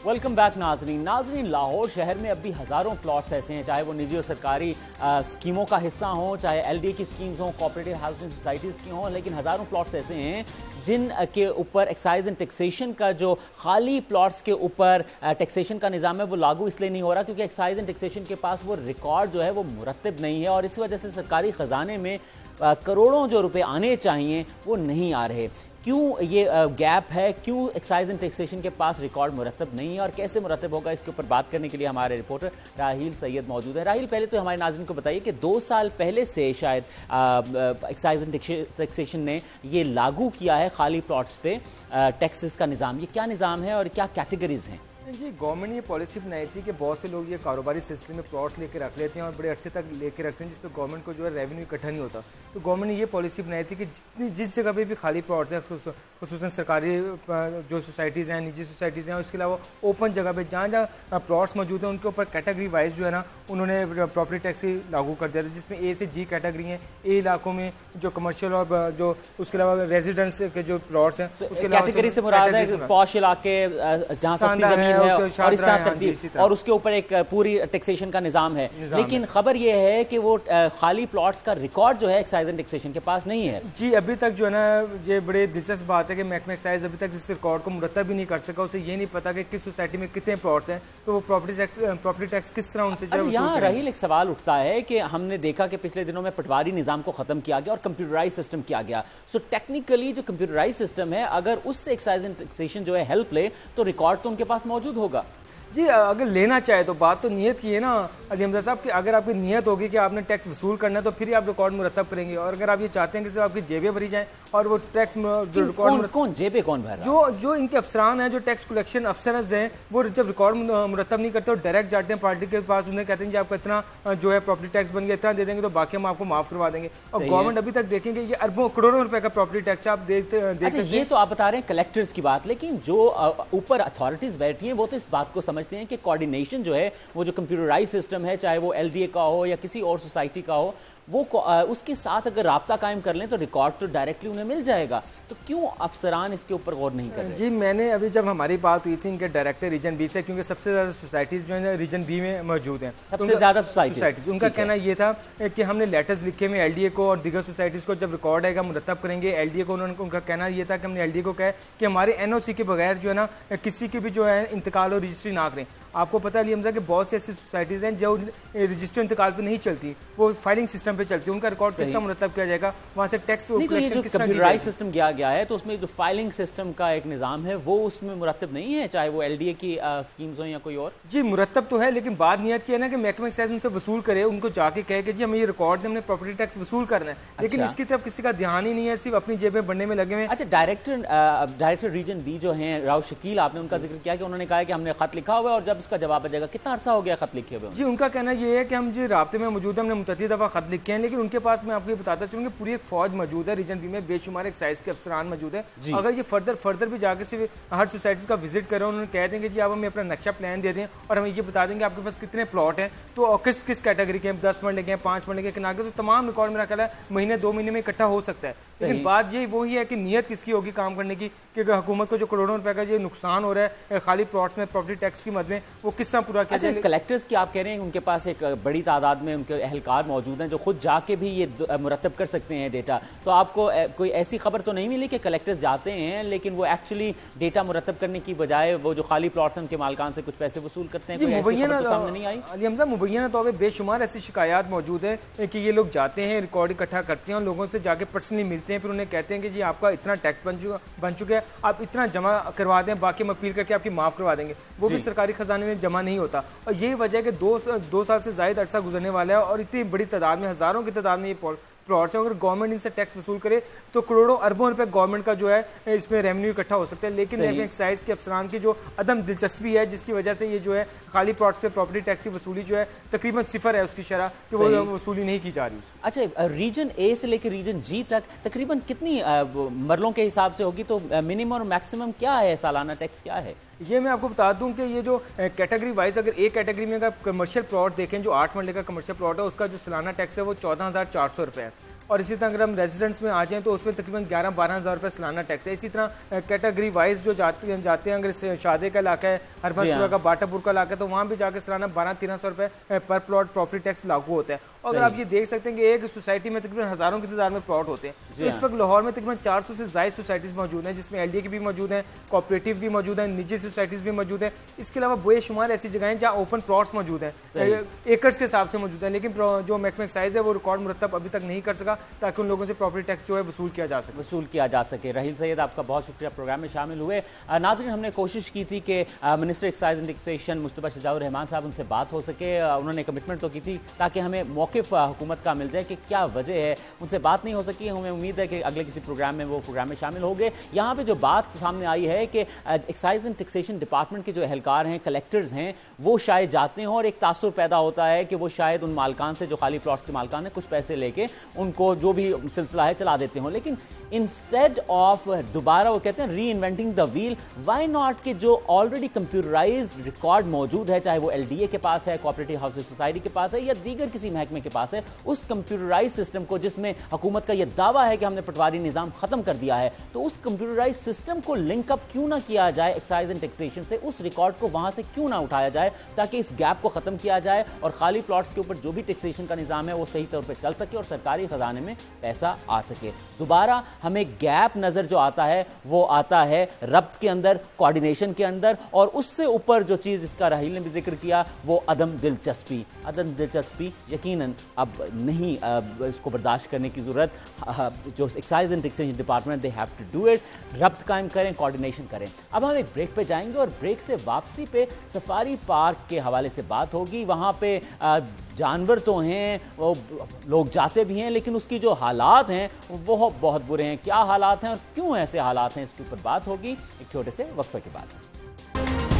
Welcome back नाजरीन लाहौर शहर में अब भी हज़ारों प्लॉट्स ऐसे हैं, चाहे वो निजी और सरकारी स्कीमों का हिस्सा हों, चाहे एलडीए की स्कीम्स हों, कोऑपरेटिव हाउसिंग सोसाइटीज़ की हों, लेकिन हज़ारों प्लॉट्स ऐसे हैं जिन के ऊपर एक्साइज एंड टैक्सेशन का जो खाली प्लॉट्स के ऊपर टैक्सेशन का निज़ाम है वो लागू इसलिए नहीं हो रहा क्योंकि एक्साइज एंड टैक्सेशन के पास वो रिकॉर्ड जो है वो मुरतब नहीं है, और इस वजह से सरकारी ख़जाने में करोड़ों जो रुपए आने चाहिए वो नहीं आ रहे। क्यों ये गैप है, क्यों एक्साइज एंड टैक्सेशन के पास रिकॉर्ड मुरतब नहीं है और कैसे मुरतब होगा, इसके ऊपर बात करने के लिए हमारे रिपोर्टर राहील सैयद मौजूद है। राहील, पहले तो हमारे नाज़रीन को बताइए कि 2 साल पहले से शायद एक्साइज एंड टैक्सेशन ने ये लागू किया है खाली प्लॉट्स पे टैक्सेस का निज़ाम। ये क्या निज़ाम है और क्या कैटेगरीज हैं? जी, गवर्नमेंट ने ये पॉलिसी बनाई थी कि बहुत से लोग ये कारोबारी सिलसिले में प्लॉट्स लेके रख लेते हैं और बड़े अरसे तक लेके रखते हैं जिस पर गवर्नमेंट को जो है रेवेन्यू इकट्ठा नहीं होता। तो गवर्नमेंट ने ये पॉलिसी बनाई थी कि जिस जगह पे भी खाली प्लॉट्स हैं, खुसूसन सरकारी जो सोसाइटीज़ हैं, निजी सोसाइटीज़ हैं, उसके अलावा ओपन जगह पे जहाँ जहाँ प्लॉट्स मौजूद हैं उनके ऊपर कैटेगरी वाइज जो है ना उन्होंने प्रॉपर्टी टैक्स लागू कर दिया था, जिसमें ए से जी कैटेगरी हैं। ए इलाकों में जो कमर्शियल और जो उसके अलावा रेजिडेंस के जो प्लॉट्स हैं उसके कैटेगरी से मुराद है पॉश इलाके जहाँ सस्ती जमीन और इस तरह तरतीब, और उसके ऊपर एक पूरी टैक्सेशन का निजाम है। लेकिन खबर यह है कि वो खाली प्लॉट्स का रिकॉर्ड जो है एक्साइज एंड टैक्सेशन के पास नहीं है। जी, अभी तक जो है ना ये बड़े दिलचस्प बात है कि महकमा एक्साइज अभी तक इस रिकॉर्ड को मुरतब भी नहीं कर सका। उसे ये नहीं पता कि किस सोसाइटी में कितने प्लॉट्स हैं, तो वो प्रॉपर्टी टैक्स किस तरह उनसे जो यहाँ राहील एक सवाल उठता है कि हमने देखा कि पिछले दिनों में पटवारी निजाम को खत्म किया गया और कंप्यूटराइज सिस्टम किया गया। सो टेक्निकली जो कंप्यूटराइज सिस्टम है, अगर उससे एक्साइज एंड टैक्सेशन जो है हेल्प ले तो रिकॉर्ड तो उनके पास मौजूद होगा। जी, अगर लेना चाहे तो बात तो नीयत की है ना अली हमजा साहब कि अगर आपकी नीयत होगी कि आपने टैक्स वसूल करना है तो फिर ही आप रिकॉर्ड मुरतब करेंगे, और अगर आप ये चाहते हैं कि सिर्फ आपकी जेबें भरी जाएं और वो टैक्स जो रिकॉर्ड कौन जेबें कौन भर रहा है? जो इनके अफसरान हैं, जो टैक्स कलेक्शन अफसर हैं, वो जब रिकॉर्ड मुरतब नहीं करते और डायरेक्ट जाते हैं पार्टी के पास, उन्हें कहते हैं कि आपका इतना जो है प्रॉपर्टी टैक्स बन गया, इतना दे देंगे तो बाकी हम आपको माफ करवा देंगे। और गवर्नमेंट अभी तक देखेंगे ये अरबों करोड़ों रुपए का प्रॉपर्टी टैक्स आप देख सकते हैं। ये तो आप बता रहे हैं कलेक्टर्स की बात, लेकिन जो ऊपर अथॉरिटीज बैठी हैं वो तो इस बात को समझते हैं कि कोऑर्डिनेशन जो है वो जो कंप्यूटराइज सिस्टम है, चाहे वो एलडीए का हो या किसी और सोसाइटी का हो, वो उसके साथ अगर राब्ता कायम कर लें तो रिकॉर्ड तो डायरेक्टली उन्हें मिल जाएगा। तो क्यों अफसरान इसके ऊपर गौर नहीं कर रहे? जी, मैंने अभी जब हमारी बात हुई थी इनके डायरेक्टर रीजन बी से, क्योंकि सबसे ज्यादा सोसाइटीज जो है रीजन बी में मौजूद हैं, सबसे ज्यादा सोसाइटीज, उनका कहना ये था कि हमने लेटर्स लिखे में एलडीए को और दीगर सोसाइटीज को जब रिकॉर्ड आएगा मुरतब करेंगे। एलडीए को उनका कहना ये था कि हमने एलडीए को कहा कि हमारे एनओसी के बगैर जो है ना किसी की भी जो है इंतकाल और रजिस्ट्री ना करें। आपको पता है हमजा कि बहुत सी ऐसी सोसाइटीज हैं जो रजिस्टर इंतकाल पे नहीं चलती, वो फाइलिंग सिस्टम पे चलती है। उनका रिकॉर्ड किस तरह मुरतब किया जाएगा, वहाँ से टैक्स कलेक्शन किस तरह कंप्यूटराइज सिस्टम किया गया है, तो उसमें जो फाइलिंग सिस्टम का एक निजाम है वो उसमें मुरतब नहीं है, चाहे वो एलडीए की स्कीम्स हो या कोई और। जी, मुरतब तो है, लेकिन बात नियत की है ना कि महकमा एक्साइज उनसे वसूल करे, उनको जाके कहे कि जी हमें ये रिकॉर्ड हमने प्रॉपर्टी टैक्स वसूल करना है, लेकिन इसकी तरफ किसी का ध्यान ही नहीं है, सिर्फ अपनी जेबें बनने में लगे हुए। अच्छा, डायरेक्टर रीजन बी जो हैं राव शकील, आपने उनका जिक्र किया कि उन्होंने कहा कि हमने खत लिखा हुआ है और जब इसका जवाब आ जाएगा। कितना अरसा हो गया खत लिखे हुए? जी, उनका कहना ये है कि हम जी राब्ते में मौजूद हैं, हमने मुतअद्दिद दफा खत लिखे हैं, लेकिन उनके पास मैं आपको ये बताता चलूँ कि पूरी एक फौज मौजूद है रीजन बी में, बेशुमार एक्साइज के अफसरान मौजूद है। अगर ये फर्दर भी जाके सिर्फ हर सोसाइटीज का विजिट करें, उन्होंने कह देंगे जी आप हमें अपना नक्शा प्लान दे दें और हमें ये बता देंगे आपके पास कितने प्लॉट हैं, तो किस कैटेगरी के हैं, 10 मरले के हैं, 5 मरले के किनारे, तो तमाम रिकॉर्ड मेरा ख्याल है महीने 2 महीने में इकट्ठा हो सकता है। लेकिन बात ये वही है कि नीयत किसकी होगी काम करने की, कि हुकूमत को जो करोड़ों रुपए का जो नुकसान हो रहा है खाली प्लॉट्स में प्रॉपर्टी टैक्स की मद में, वो किस तरह पूरा किया जाए। कलेक्टर्स की आप कह रहे हैं उनके पास एक बड़ी तादाद में उनके एहलकार मौजूद हैं जो खुद जाके भी ये मुरतब कर सकते हैं डेटा, तो आपको कोई ऐसी खबर तो नहीं मिली कि कलेक्टर्स जाते हैं लेकिन वो एक्चुअली डेटा मुरतब करने की बजाय वो जो खाली प्लॉट्स हैं उनके मालकान से कुछ पैसे वसूल करते हैं? मुबैना तो सामने नहीं आई अली हमजा, मुबैना तौर पे बेशुमार ऐसी शिकायत मौजूद है कि ये लोग जाते हैं, रिकॉर्ड इकट्ठा करते हैं और लोगों से जाके पर्सनली मिलते हैं, फिर उन्हें कहते हैं कि जी आपका इतना टैक्स बन चुका है, आप इतना जमा करवा दें, बाकी हम अपील करके आपकी माफ करवा देंगे। वो भी सरकारी खजाने में जमा नहीं होता, और यही वजह है कि 2 साल से ज्यादा अरसा गुजरने वाला है और इतनी बड़ी तादाद में, हजारों की तादाद में ये प्लॉट्स है। अगर गवर्नमेंट इनसे टैक्स वसूल करे तो करोड़ों अरबों रुपए गवर्नमेंट का जो है इसमें रेवेन्यू इकट्ठा हो सकता है, लेकिन एक्साइज के अफसरान की जो अदम दिलचस्पी है जिसकी वजह से ये जो है खाली प्लॉट्स पे प्रॉपर्टी टैक्स की वसूली जो है तकरीबन 0 है उसकी शरह, कि वो वसूली नहीं की जा रही। अच्छा, रीजन ए से लेकर रीजन जी तक तकरीबन कितनी मरलों के हिसाब से होगी, तो मिनिमम और मैक्सिमम क्या है, सालाना टैक्स क्या है? ये मैं आपको बता दूं कि ये जो कैटेगरी वाइज, अगर एक कैटेगरी में अगर कमर्शियल प्लॉट देखें, जो 8 मरले का कमर्शियल प्लॉट है, उसका जो सालाना टैक्स है वो 14,400 रुपये है। और इसी तरह अगर हम रेजिडेंट्स में आ जाएं तो उसमें तकरीबन 11-12 हज़ार रुपये सालाना टैक्स है। इसी तरह कैटेगरी वाइज जो जाते हैं, अगर शादे का इलाका है, हरबतपुरा का, बाटापुर का इलाका है, तो वहाँ भी जाकर सालाना 1200-1300 रुपये पर प्लॉट प्रॉपर्टी टैक्स लागू होता है। और आप ये देख सकते हैं कि एक सोसाइटी में तकरीबन हज़ारों की तादाद में प्लॉट होते हैं। तो इस वक्त लाहौर में तकरीबन 400 से ज़ायद सोसाइटीज़ मौजूद हैं, जिसमें LDA की भी मौजूद हैं, कोऑपरेटिव भी मौजूद हैं, निजी सोसाइटीज़ भी मौजूद हैं। इसके अलावा बेशुमार ऐसी जगह हैं जहाँ ओपन प्लॉट्स मौजूद हैं, एकर्स के हिसाब से मौजूद हैं, लेकिन जो महकमा एक्साइज है वो रिकॉर्ड मुरतब अभी तक नहीं कर सका ताकि उन लोगों से प्रॉपर्टी टैक्स जो है वसूल किया जा सके। रहील सैयद, आपका बहुत शुक्रिया, प्रोग्राम में शामिल हुए। नाज़रीन, हमने कोशिश की थी कि minister excise and taxation Mustafa Shujaur Rahman साहब, उनसे बात हो सके। उन्होंने कमिटमेंट तो की थी ताकि हमें मौक़िफ़ हुकूमत का मिल जाए कि क्या वजह है, उनसे बात नहीं हो सकी। हमें उम्मीद है कि अगले किसी प्रोग्राम में वो प्रोग्राम में शामिल होंगे। यहाँ पे जो बात सामने आई है कि एक्साइज एंड टैक्सेशन डिपार्टमेंट के जो एहलकार हैं, कलेक्टर्स हैं, वो शायद जाते हैं और एक तासुर पैदा होता है कि वो शायद उन मालकान से, जो खाली प्लॉट्स के मालकान हैं, कुछ पैसे लेके उनको जो भी सिलसिला है चला देते हो। लेकिन इंस्टेड ऑफ दोबारा वो कहते हैं री inventing the wheel, why not कि जो ऑलरेडी कंप्यूटराइज्ड रिकॉर्ड मौजूद है, चाहे वो LDA के पास है, कोऑपरेटिव हाउसिंग सोसाइटी के पास है या दीगर किसी महकमे के पास है, उस कंप्यूटराइज सिस्टम को, जिसमें हुकूमत का यह दावा है कि हमने पटवारी निज़ाम खत्म कर दिया है, तो उस कंप्यूटराइज सिस्टम को लिंकअप क्यों ना किया जाए एक्साइज एंड टैक्सेशन से, उस रिकॉर्ड को वहां से क्यों ना उठाया जाए ताकि इस गैप को खत्म किया जाए और खाली प्लॉट्स के ऊपर जो भी टैक्सेशन का निज़ाम है वो सही तौर पर चल सके और सरकारी खजाने में पैसा आ सके। दोबारा हमें गैप नजर जो आता है वो आता है रब्त के अंदर, कोऑर्डिनेशन के अंदर, और उससे ऊपर जो चीज इसका राहील ने भी जिक्र किया वो अदम दिलचस्पी यकीनन अब नहीं इसको बर्दाश्त करने की जरूरत। जो excise and taxation department, they have to do it, रब्त कायम करें, कोऑर्डिनेशन करें। अब हम एक ब्रेक पे जाएंगे और ब्रेक से वापसी पे सफारी पार्क के हवाले से बात होगी। वहां पे जानवर तो हैं, वो लोग जाते भी हैं, लेकिन उसकी जो हालात हैं वो बहुत बुरे हैं। क्या हालात हैं और क्यों ऐसे हालात हैं, इसके ऊपर बात होगी एक छोटे से वक्फे के बाद।